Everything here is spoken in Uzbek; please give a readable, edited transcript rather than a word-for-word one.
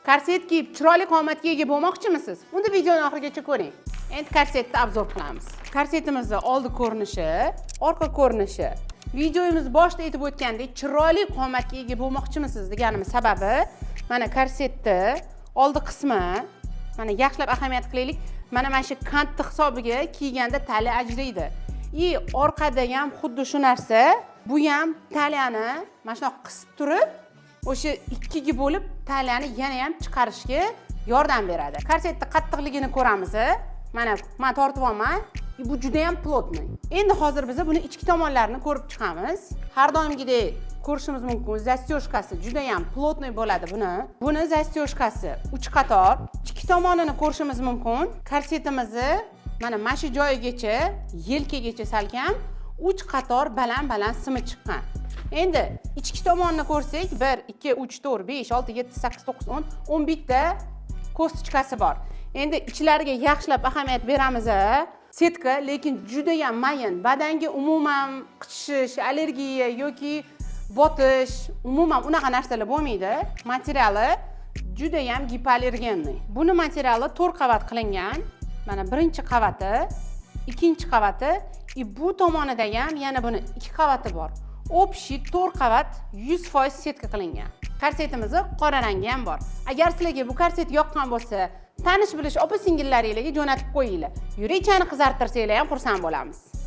Korset kiyib, chiroyli qomatga ega bo'lmoqchimisiz? Unda videoni oxirigacha ko'ring. Endi korsetni obzor qilamiz. Korsetimizning oldi ko'rinishi, orqa ko'rinishi. Videomiz boshida aytib o'tgandek, chiroyli qomatga ega bo'lmoqchimisiz deganimiz sababi mana korsetni oldi qismi, mana yaxshilab ahamiyat qilaylik. Mana shu kantni hisobiga kiyganda tali ajraydi. Orqada ham xuddi shu narsa, bu ham taliyani mana shunaqa qisib turib, o'sha ikkiga bo'lib taliyani yana ham chiqarishga yordam beradi. Korsetning qattiqligini ko'ramiz. Mana men tortib olman. Bu juda ham plotniy. Endi hozir biz buni ichki tomonlarini ko'rib chiqamiz. Har doimgidek ko'rishimiz mumkin. Zastyoshkasi juda ham plotniy bo'ladi buni. Buni zastyoshkasi 3 qator. Ikki tomonini ko'rishimiz mumkin. Korsetimizni mana shu joyigacha, yelkagacha salkam 3 qator baland simi chiqqan. Endi ichki tomonni ko'rsak, 1 2 3 4 5 6 7 8 9 10 11 ta kostichkasi bor. Endi ichlariga yaxshilab ahamiyat beramiz. Setka, lekin juda ham mayin. Badanga umuman qichishish, allergiya yoki botish, umuman unaqa narsalar bo'lmaydi. Materiali juda ham gipoallergenniy. Buni materiali 4 qavat qilingan. Mana birinchi qavati, ikkinchi qavati, bu tomonida ham yana buni 2 qavati bor. Общий 4 qavat 100% setka qilingan. Korsetimizni qora rangi ham bor. Agar sizlarga bu korset yoqqan bo'lsa, tanish bilish opa-singillaringizga jo'natib qo'yinglar. Yurakchani qizartirsanglar ham xursand bo'lamiz.